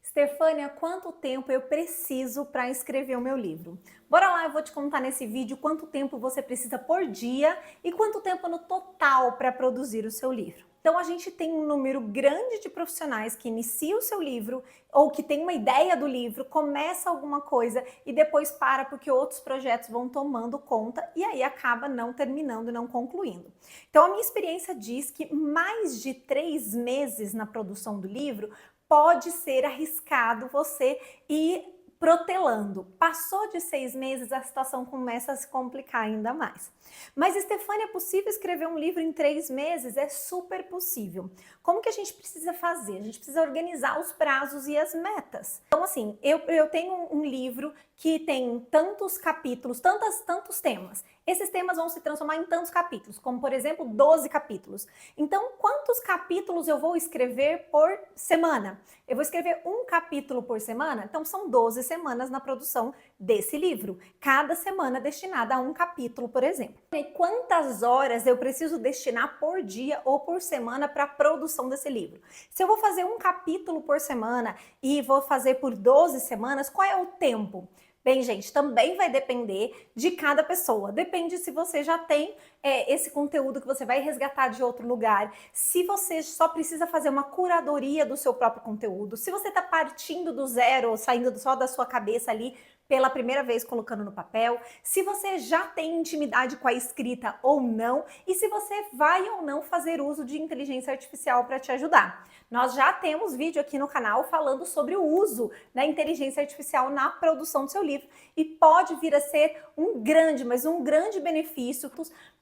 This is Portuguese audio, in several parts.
Stefânia, quanto tempo eu preciso para escrever o meu livro? Bora lá, eu vou te contar nesse vídeo quanto tempo você precisa por dia e quanto tempo no total para produzir o seu livro. Então a gente tem um número grande de profissionais que iniciam o seu livro ou que tem uma ideia do livro, começa alguma coisa e depois para porque outros projetos vão tomando conta e aí acaba não terminando e não concluindo. Então a minha experiência diz que mais de 3 meses na produção do livro pode ser arriscado você ir protelando. Passou de 6 meses, a situação começa a se complicar ainda mais. Mas, Stefânia, é possível escrever um livro em 3 meses? É super possível. Como que a gente precisa fazer? A gente precisa organizar os prazos e as metas. Então, assim, eu tenho um livro que tem tantos capítulos, tantos temas. Esses temas vão se transformar em tantos capítulos, como, por exemplo, 12 capítulos. Então, quantos capítulos eu vou escrever por semana? Eu vou escrever um capítulo por semana? Então, são 12 semanas na produção desse livro. Cada semana destinada a um capítulo, por exemplo. E quantas horas eu preciso destinar por dia ou por semana para a produção desse livro? Se eu vou fazer um capítulo por semana e vou fazer por 12 semanas, qual é o tempo? Bem, gente, também vai depender de cada pessoa. Depende se você já tem esse conteúdo que você vai resgatar de outro lugar, se você só precisa fazer uma curadoria do seu próprio conteúdo, se você está partindo do zero, saindo só da sua cabeça ali, pela primeira vez colocando no papel, se você já tem intimidade com a escrita ou não, e se você vai ou não fazer uso de inteligência artificial para te ajudar. Nós já temos vídeo aqui no canal falando sobre o uso da inteligência artificial na produção do seu livro e pode vir a ser um grande, mas um grande benefício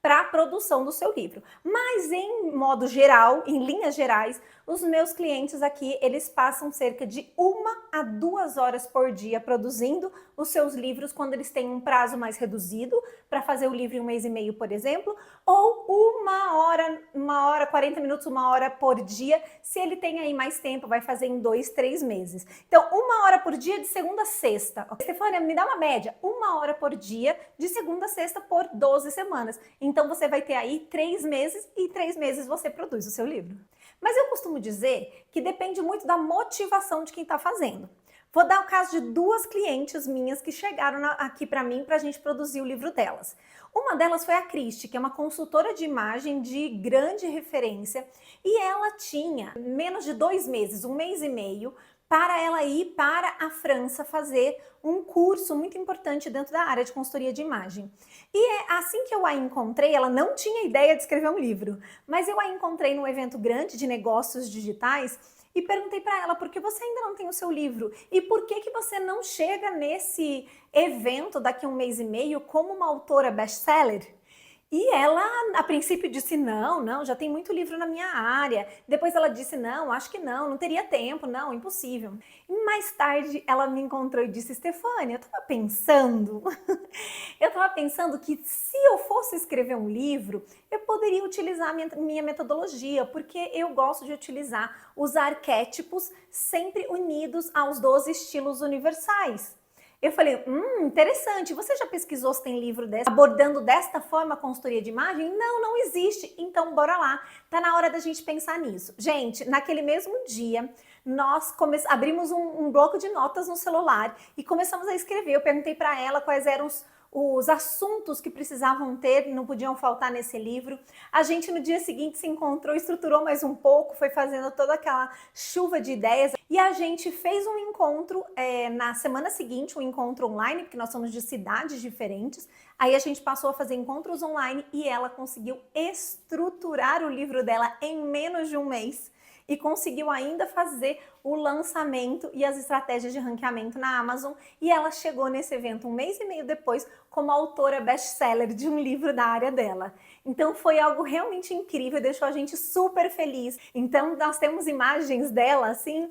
para a produção do seu livro. Mas em modo geral, em linhas gerais, os meus clientes aqui, eles passam cerca de 1 a 2 horas por dia produzindo os seus livros quando eles têm um prazo mais reduzido, para fazer o livro em 1 mês e meio, por exemplo, ou 1 hora, 40 minutos, 1 hora por dia, se ele tem aí mais tempo, vai fazer em 2, 3 meses. Então, 1 hora por dia de segunda a sexta. Stefânia, me dá uma média, 1 hora por dia de segunda a sexta por 12 semanas. Então, você vai ter aí 3 meses e 3 meses você produz o seu livro. Mas eu costumo dizer que depende muito da motivação de quem está fazendo. Vou dar o caso de 2 clientes minhas que chegaram aqui para mim para a gente produzir o livro delas. Uma delas foi a Cristi, que é uma consultora de imagem de grande referência, e ela tinha menos de 2 meses, 1 mês e meio, para ela ir para a França fazer um curso muito importante dentro da área de consultoria de imagem. E assim que eu a encontrei, ela não tinha ideia de escrever um livro, mas eu a encontrei num evento grande de negócios digitais e perguntei para ela por que você ainda não tem o seu livro e por que você não chega nesse evento daqui a 1 mês e meio como uma autora best-seller. E ela, a princípio, disse não, já tem muito livro na minha área. Depois ela disse não, acho que não teria tempo, não, impossível. E mais tarde ela me encontrou e disse, Stefânia, eu tava pensando que se eu fosse escrever um livro, eu poderia utilizar a minha metodologia, porque eu gosto de utilizar os arquétipos sempre unidos aos 12 estilos universais. Eu falei, interessante, você já pesquisou se tem livro abordando desta forma a consultoria de imagem? Não, não existe, então bora lá, tá na hora da gente pensar nisso. Gente, naquele mesmo dia, nós abrimos um bloco de notas no celular e começamos a escrever. Eu perguntei para ela quais eram os assuntos que precisavam ter, não podiam faltar nesse livro. A gente no dia seguinte se encontrou, estruturou mais um pouco, foi fazendo toda aquela chuva de ideias e a gente fez um encontro na semana seguinte, um encontro online, porque nós somos de cidades diferentes. Aí a gente passou a fazer encontros online e ela conseguiu estruturar o livro dela em menos de 1 mês. E conseguiu ainda fazer o lançamento e as estratégias de ranqueamento na Amazon. E ela chegou nesse evento 1 mês e meio depois como autora best-seller de um livro da área dela. Então foi algo realmente incrível, deixou a gente super feliz. Então nós temos imagens dela assim,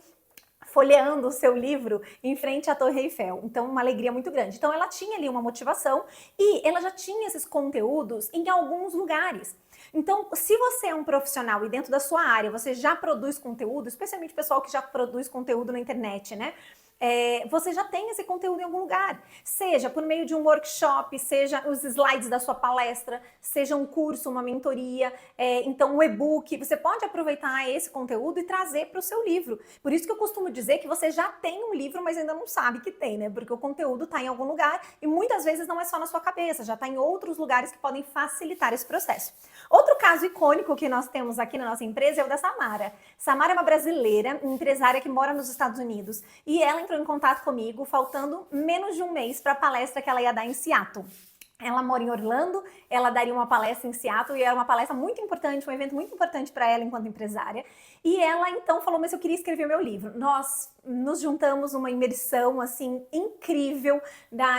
folheando o seu livro em frente à Torre Eiffel. Então, uma alegria muito grande. Então, ela tinha ali uma motivação e ela já tinha esses conteúdos em alguns lugares. Então, se você é um profissional e dentro da sua área você já produz conteúdo, especialmente o pessoal que já produz conteúdo na internet, né? você já tem esse conteúdo em algum lugar. Seja por meio de um workshop, seja os slides da sua palestra, seja um curso, uma mentoria, então um e-book. Você pode aproveitar esse conteúdo e trazer para o seu livro. Por isso que eu costumo dizer que você já tem um livro, mas ainda não sabe que tem, né? Porque o conteúdo está em algum lugar e muitas vezes não é só na sua cabeça, já está em outros lugares que podem facilitar esse processo. Outro caso icônico que nós temos aqui na nossa empresa é o da Samara. Samara é uma brasileira, empresária que mora nos Estados Unidos, e ela entrou em contato comigo faltando menos de um mês para a palestra que ela ia dar em Seattle. Ela mora em Orlando, ela daria uma palestra em Seattle e era uma palestra muito importante, um evento muito importante para ela enquanto empresária. E ela então falou, mas eu queria escrever meu livro. Nós nos juntamos uma imersão assim incrível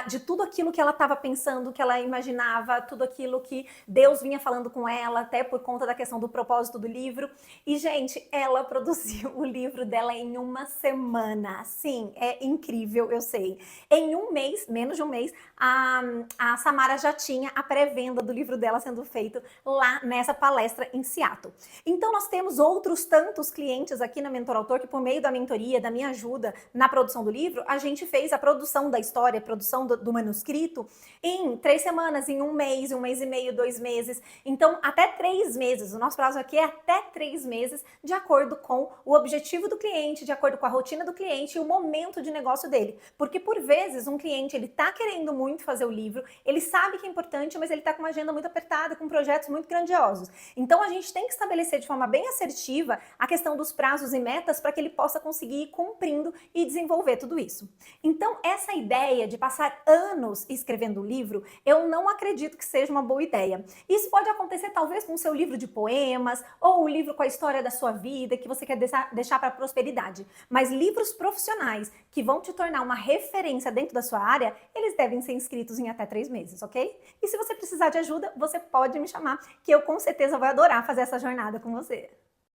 de tudo aquilo que ela estava pensando, que ela imaginava, tudo aquilo que Deus vinha falando com ela, até por conta da questão do propósito do livro. E, gente, ela produziu o livro dela em uma semana. Sim, é incrível, eu sei. Em um mês, menos de um mês, a Samara já tinha a pré-venda do livro dela sendo feito lá nessa palestra em Seattle. Então, nós temos outros tantos clientes aqui na Mentor Autor que, por meio da mentoria, da minha ajuda na produção do livro, a gente fez a produção da história, a produção do manuscrito em 3 semanas, em um mês e meio, 2 meses. Então, até 3 meses. O nosso prazo aqui é até 3 meses, de acordo com o objetivo do cliente, de acordo com a rotina do cliente e o momento de negócio dele. Porque, por vezes, um cliente, ele tá querendo muito fazer o livro, ele sabe que é importante, mas ele tá com uma agenda muito apertada, com projetos muito grandiosos. Então, a gente tem que estabelecer de forma bem assertiva a questão dos prazos e metas para que ele possa conseguir ir cumprindo e desenvolver tudo isso. Então, essa ideia de passar anos escrevendo um livro, eu não acredito que seja uma boa ideia. Isso pode acontecer talvez com o seu livro de poemas ou um livro com a história da sua vida que você quer deixar para a prosperidade. Mas livros profissionais que vão te tornar uma referência dentro da sua área, eles devem ser escritos em até 3 meses, ok? E se você precisar de ajuda, você pode me chamar, que eu com certeza vou adorar fazer essa jornada com você.